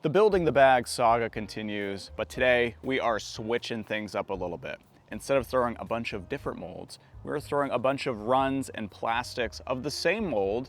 The building the bag saga continues, but today we are switching things up a little bit. Instead of throwing a bunch of different molds, we're throwing a bunch of runs and plastics of the same mold,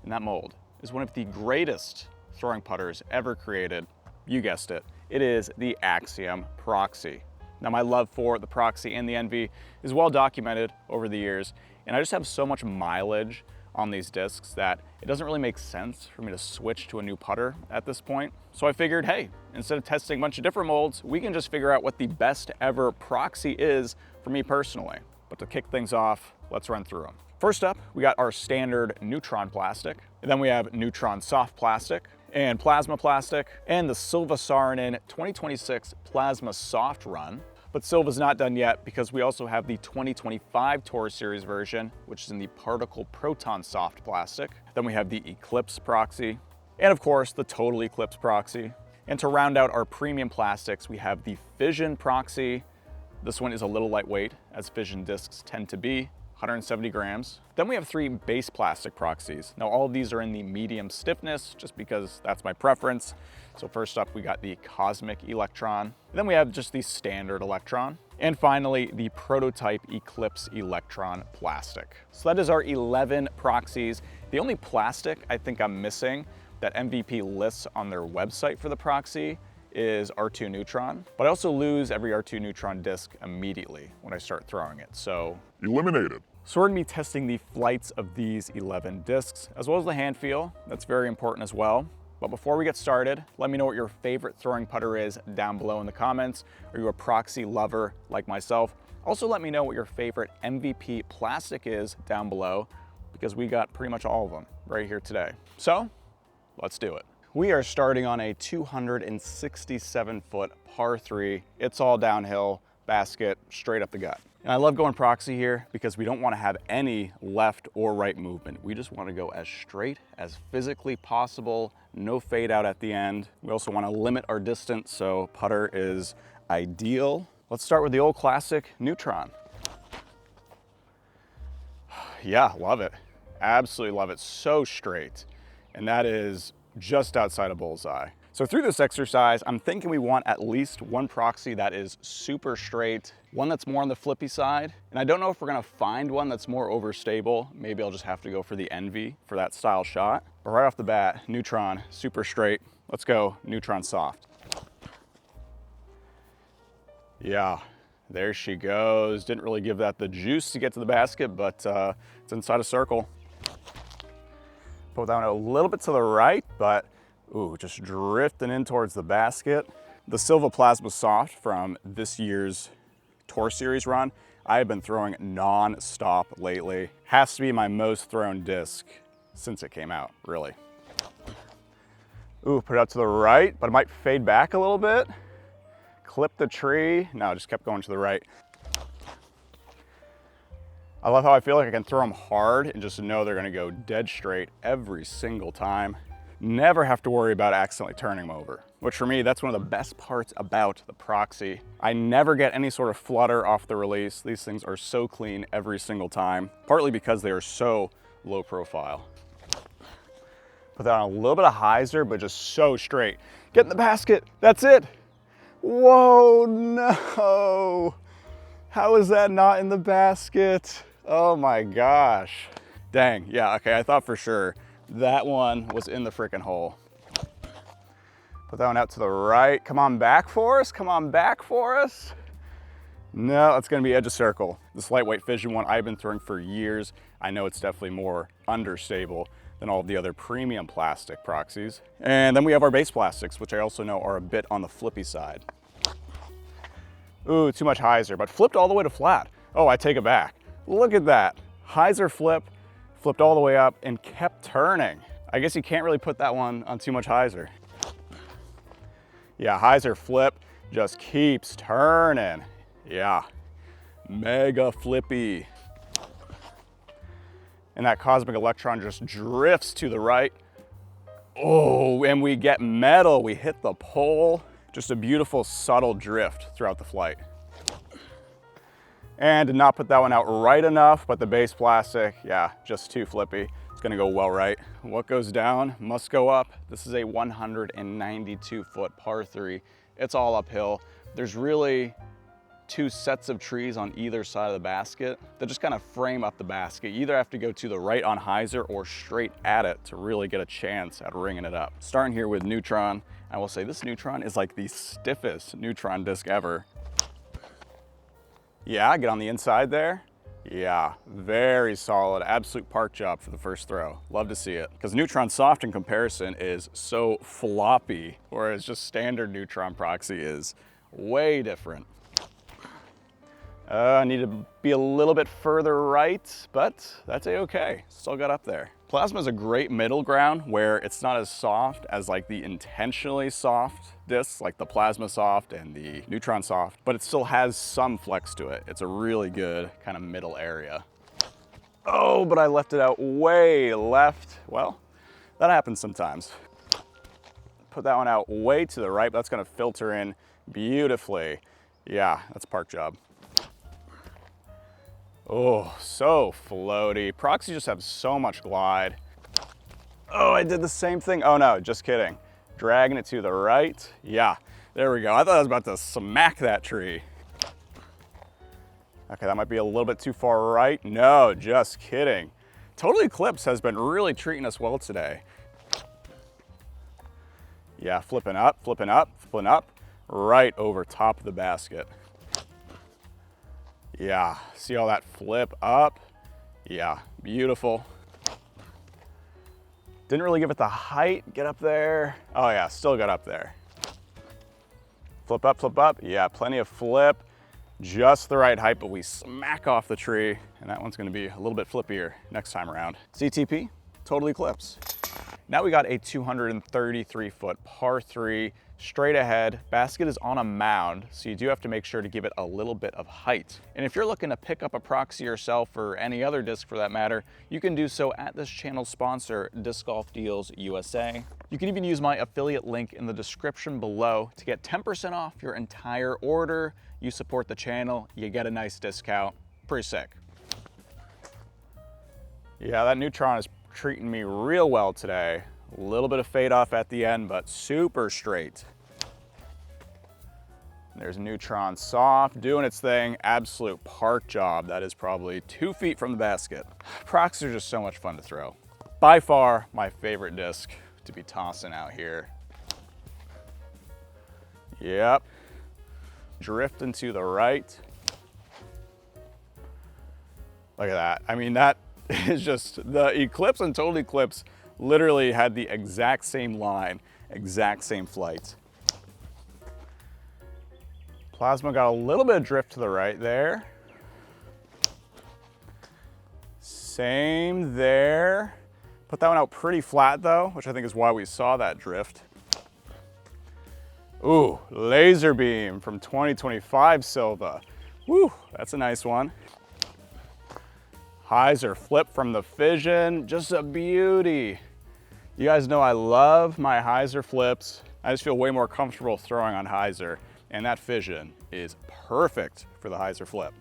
and that mold is one of the greatest throwing putters ever created. You guessed it, it is the Axiom Proxy. Now my love for the Proxy and the Envy is well documented over the years, and I just have so much mileage on these discs that it doesn't really make sense for me to switch to a new putter at this point. So I figured, hey, instead of testing a bunch of different molds, we can just figure out what the best ever Proxy is for me personally. But to kick things off, let's run through them. First up, we got our standard Neutron plastic, and then we have Neutron soft plastic and plasma plastic, and the Silva Saarinen 2026 Plasma Soft Run. But Silva's not done yet because we also have the 2025 Tour Series version, which is in the particle proton soft plastic. Then we have the Eclipse Proxy, and of course the Total Eclipse Proxy. And to round out our premium plastics, we have the Fission Proxy. This one is a little lightweight, as Fission discs tend to be, 170 grams. Then we have 3 base plastic proxies. Now all of these are in the medium stiffness, just because that's my preference. So first up, we got the Cosmic Electron. Then we have just the standard Electron. And finally, the prototype Eclipse Electron plastic. So that is our 11 proxies. The only plastic I think I'm missing that MVP lists on their website for the Proxy is R2 Neutron, but I also lose every R2 Neutron disc immediately when I start throwing it, so eliminated. So we're gonna be testing the flights of these 11 discs, as well as the hand feel. That's very important as well. But before we get started, let me know what your favorite throwing putter is down below in the comments. Are you a Proxy lover like myself? Also let me know what your favorite MVP plastic is down below, because we got pretty much all of them right here today. So let's do it. We are starting on a 267-foot par 3. It's all downhill, basket, straight up the gut. And I love going Proxy here because we don't want to have any left or right movement. We just want to go as straight as physically possible, no fade out at the end. We also want to limit our distance, so putter is ideal. Let's start with the old classic Neutron. Yeah, love it. Absolutely love it. So straight. And that is just outside of bullseye. So through this exercise, I'm thinking we want at least one Proxy that is super straight, one that's more on the flippy side. And I don't know if we're gonna find one that's more overstable. Maybe I'll just have to go for the Envy for that style shot. But right off the bat, Neutron, super straight. Let's go Neutron soft. Yeah, there she goes. Didn't really give that the juice to get to the basket, but it's inside a circle. Put that one a little bit to the right, but ooh, just drifting in towards the basket. The Silva Plasma Soft from this year's Tour Series run, I have been throwing non-stop lately. Has to be my most thrown disc since it came out, really. Ooh, put it out to the right, but it might fade back a little bit. Clip the tree. No, just kept going to the right. I love how I feel like I can throw them hard and just know they're gonna go dead straight every single time. Never have to worry about accidentally turning them over, which for me, that's one of the best parts about the Proxy. I never get any sort of flutter off the release. These things are so clean every single time, partly because they are so low profile. Put that on a little bit of hyzer, but just so straight. Get in the basket, that's it. Whoa, no. How is that not in the basket? Oh my gosh. Dang, yeah, okay, I thought for sure that one was in the freaking hole. Put that one out to the right. Come on back for us, come on back for us. No, it's gonna be edge of circle. This lightweight Fission one I've been throwing for years. I know it's definitely more understable than all of the other premium plastic Proxies. And then we have our base plastics, which I also know are a bit on the flippy side. Ooh, too much hyzer, but flipped all the way to flat. Oh, I take it back. Look at that. Hyzer flip, flipped all the way up and kept turning. I guess you can't really put that one on too much hyzer. Yeah, hyzer flip just keeps turning. Yeah, mega flippy. And that Cosmic Electron just drifts to the right. Oh, and we get metal. We hit the pole. Just a beautiful subtle drift throughout the flight. And did not put that one out right enough, but the base plastic, yeah, just too flippy. gonna go well right. What goes down must go up. This is a 192-foot par 3. It's all uphill. There's really two sets of trees on either side of the basket that just kind of frame up the basket. You either have to go to the right on hyzer or straight at it to really get a chance at ringing it up. Starting here with Neutron, I will say this Neutron is like the stiffest Neutron disc ever. Yeah, get on the inside there. Yeah, very solid, absolute park job for the first throw. Love to see it. Because Neutron Soft in comparison is so floppy, whereas just standard Neutron Proxy is way different. I need to be a little bit further right, but that's a-okay. Still got up there. Plasma is a great middle ground where it's not as soft as like the intentionally soft discs, like the Plasma Soft and the Neutron Soft, but it still has some flex to it. It's a really good kind of middle area. Oh, but I left it out way left. Well, that happens sometimes. Put that one out way to the right, but that's gonna filter in beautifully. Yeah, that's park job. Oh, so floaty. Proxy just have so much glide. Oh, I did the same thing. Oh no, just kidding. Dragging it to the right. Yeah, there we go. I thought I was about to smack that tree. Okay, that might be a little bit too far right. No, just kidding. Total Eclipse has been really treating us well today. Yeah, flipping up, flipping up, flipping up, right over top of the basket. Yeah, see all that flip up? Yeah, beautiful. Didn't really give it the height, get up there. Oh yeah, still got up there. Flip up, yeah, plenty of flip. Just the right height, but we smack off the tree, and that one's gonna be a little bit flippier next time around. CTP, Total Eclipse. Now we got a 233-foot par 3, straight ahead. Basket is on a mound, so you do have to make sure to give it a little bit of height. And if you're looking to pick up a Proxy yourself, or any other disc for that matter, you can do so at this channel's sponsor, Disc Golf Deals USA. You can even use my affiliate link in the description below to get 10% off your entire order. You support the channel, you get a nice discount. Pretty sick. Yeah, that Neutron is treating me real well today. A little bit of fade off at the end, but super straight. There's Neutron Soft doing its thing. Absolute park job. That is probably 2 feet from the basket. Proxies are just so much fun to throw. By far my favorite disc to be tossing out here. Yep. Drifting to the right. Look at that. I mean, that is just, the Eclipse and Total Eclipse literally had the exact same line, exact same flight. Plasma got a little bit of drift to the right there. Same there. Put that one out pretty flat though, which I think is why we saw that drift. Ooh, Laser Beam from 2025 Silva. Woo, that's a nice one. Hyzer flip from the Fission, just a beauty. You guys know I love my Hyzer flips. I just feel way more comfortable throwing on Hyzer, and that Fission is perfect for the Hyzer flip.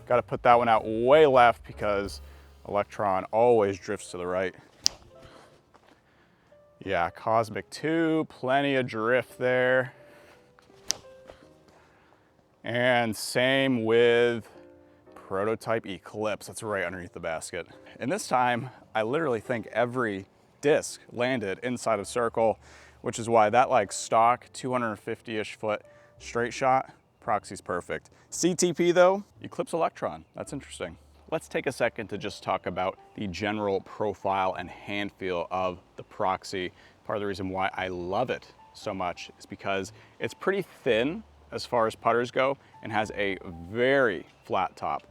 Got to put that one out way left because Electron always drifts to the right. Yeah, Cosmic 2, plenty of drift there. And same with Prototype Eclipse, that's right underneath the basket. And this time, I literally think every disc landed inside of circle, which is why that like stock 250-ish foot straight shot, Proxy's perfect. CTP though, Eclipse Electron, that's interesting. Let's take a second to just talk about the general profile and hand feel of the Proxy. Part of the reason why I love it so much is because it's pretty thin as far as putters go and has a very flat top.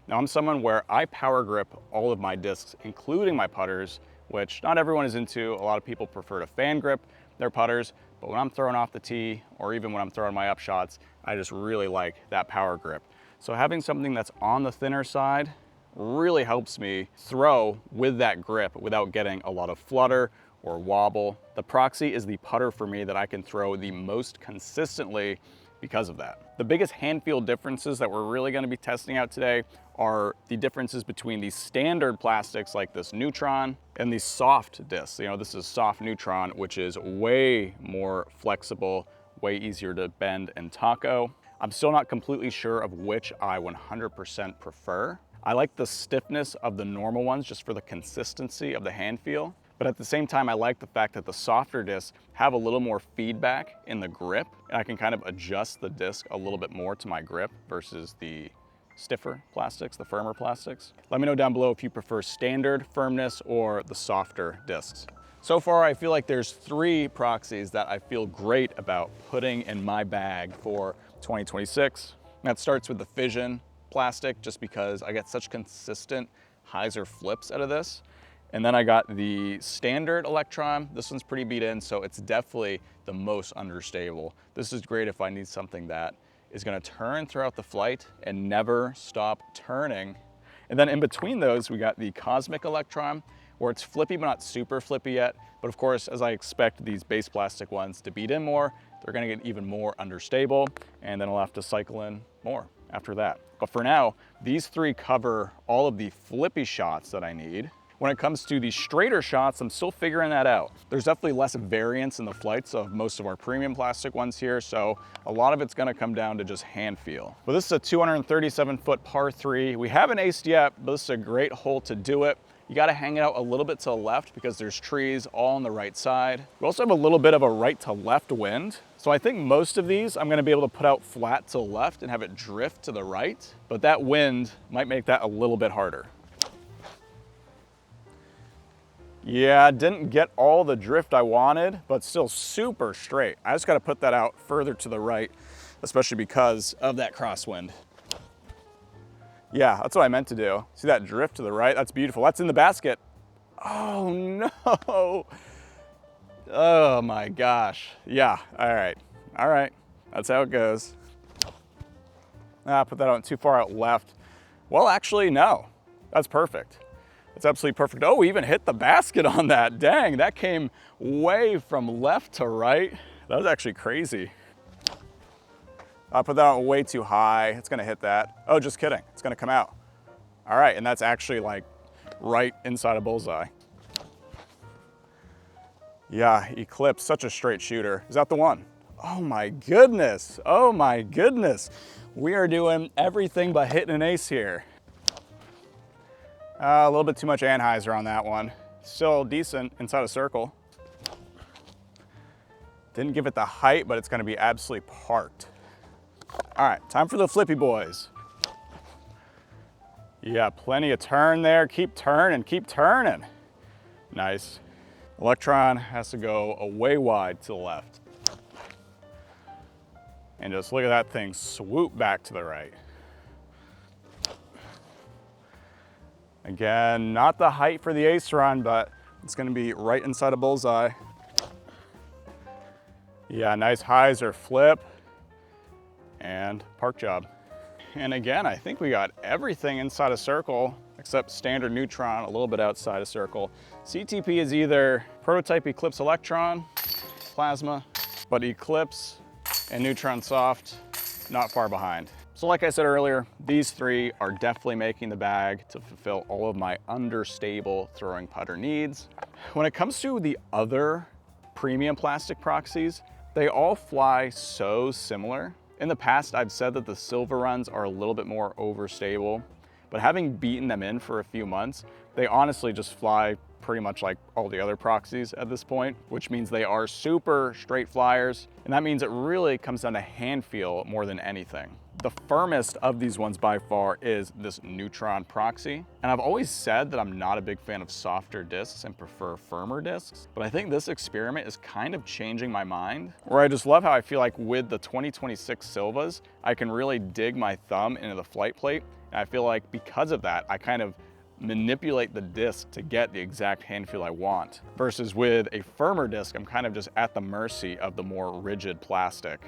Now I'm someone where I power grip all of my discs, including my putters, which not everyone is into. A lot of people prefer to fan grip their putters, but when I'm throwing off the tee or even when I'm throwing my up shots, I just really like that power grip. So having something that's on the thinner side really helps me throw with that grip without getting a lot of flutter or wobble. The Proxy is the putter for me that I can throw the most consistently because of that. The biggest hand feel differences that we're really going to be testing out today are the differences between the standard plastics like this Neutron and the soft discs. You know, this is soft Neutron, which is way more flexible, way easier to bend and taco. I'm still not completely sure of which I 100% prefer. I like the stiffness of the normal ones just for the consistency of the hand feel. But at the same time, I like the fact that the softer discs have a little more feedback in the grip, and I can kind of adjust the disc a little bit more to my grip versus the stiffer plastics, the firmer plastics. Let me know down below if you prefer standard firmness or the softer discs. So far, I feel like there's 3 proxies that I feel great about putting in my bag for 2026. That starts with the fission plastic, just because I get such consistent hyzer flips out of this. And then I got the standard Electron. This one's pretty beat in, so it's definitely the most understable. This is great if I need something that is gonna turn throughout the flight and never stop turning. And then in between those, we got the Cosmic Electron, where it's flippy but not super flippy yet. But of course, as I expect these base plastic ones to beat in more, they're gonna get even more understable, and then I'll have to cycle in more after that. But for now, these 3 cover all of the flippy shots that I need. When it comes to the straighter shots, I'm still figuring that out. There's definitely less variance in the flights of most of our premium plastic ones here, so a lot of it's gonna come down to just hand feel. But this is a 237-foot par 3. We haven't aced yet, but this is a great hole to do it. You gotta hang it out a little bit to the left because there's trees all on the right side. We also have a little bit of a right to left wind. So I think most of these I'm gonna be able to put out flat to the left and have it drift to the right, but that wind might make that a little bit harder. Yeah, didn't get all the drift I wanted, but still super straight. I just gotta put that out further to the right, especially because of that crosswind. Yeah, that's what I meant to do. See that drift to the right? That's beautiful. That's in the basket. Oh no. Oh my gosh. Yeah, all right. All right, that's how it goes. Put that out too far out left. Well, actually, no, that's perfect. It's absolutely perfect. Oh, we even hit the basket on that. Dang, that came way from left to right. That was actually crazy. I put that on way too high. It's gonna hit that. Oh, just kidding. It's gonna come out. All right, and that's actually like right inside a bullseye. Yeah, Eclipse, such a straight shooter. Is that the one? Oh my goodness. Oh my goodness. We are doing everything but hitting an ace here. A little bit too much anhyzer on that one. Still decent inside a circle. Didn't give it the height, but it's gonna be absolutely parked. All right, time for the flippy boys. Yeah, plenty of turn there. Keep turning, keep turning. Nice. Electron has to go way wide to the left. And just look at that thing swoop back to the right. Again, not the height for the ace run, but it's gonna be right inside a bullseye. Yeah, nice hyzer flip and park job. And again, I think we got everything inside a circle except standard Neutron, a little bit outside a circle. CTP is either prototype Eclipse Electron, Plasma, but Eclipse and Neutron Soft, not far behind. So like I said earlier, these 3 are definitely making the bag to fulfill all of my understable throwing putter needs. When it comes to the other premium plastic proxies, they all fly so similar. In the past, I've said that the silver runs are a little bit more overstable, but having beaten them in for a few months, they honestly just fly pretty much like all the other proxies at this point, which means they are super straight flyers. And that means it really comes down to hand feel more than anything. The firmest of these ones by far is this Neutron Proxy. And I've always said that I'm not a big fan of softer discs and prefer firmer discs, but I think this experiment is kind of changing my mind, where I just love how I feel like with the 2026 Silvas, I can really dig my thumb into the flight plate. And I feel like because of that, I kind of manipulate the disc to get the exact hand feel I want. Versus with a firmer disc, I'm kind of just at the mercy of the more rigid plastic.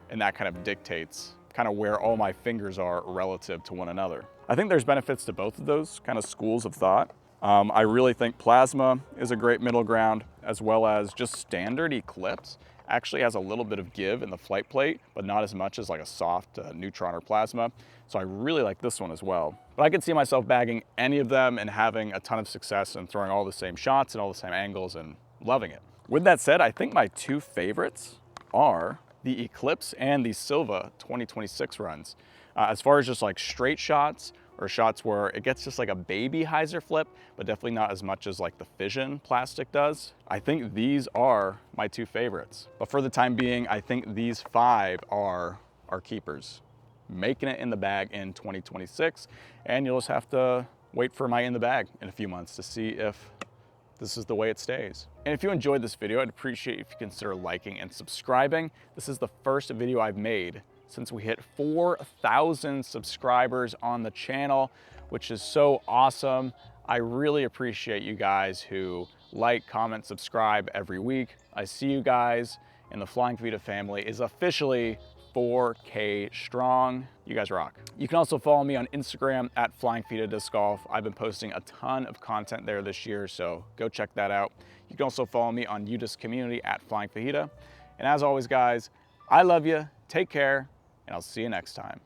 And that kind of dictates kind of where all my fingers are relative to one another. I think there's benefits to both of those kind of schools of thought. I really think Plasma is a great middle ground, as well as just standard Eclipse actually has a little bit of give in the flight plate, but not as much as like a soft Neutron or Plasma. So I really like this one as well. But I could see myself bagging any of them and having a ton of success and throwing all the same shots and all the same angles and loving it. With that said, I think my two favorites are the Eclipse and the Silva 2026 runs. As far as just like straight shots or shots where it gets just like a baby hyzer flip, but definitely not as much as like the fission plastic does, I think these are my two favorites. But for the time being, I think these 5 are our keepers, making it in the bag in 2026. And you'll just have to wait for my in the bag in a few months to see if this is the way it stays. And if you enjoyed this video, I'd appreciate if you consider liking and subscribing. This is the first video I've made since we hit 4,000 subscribers on the channel, which is so awesome. I really appreciate you guys who like, comment, subscribe every week. I see you guys, and the Flying Fajita family is officially 4K strong. You guys rock. You can also follow me on Instagram at Flying Fajita Disc Golf. I've been posting a ton of content there this year, so go check that out. You can also follow me on UDisc community at Flying Fajita. And as always, guys, I love you, take care, and I'll see you next time.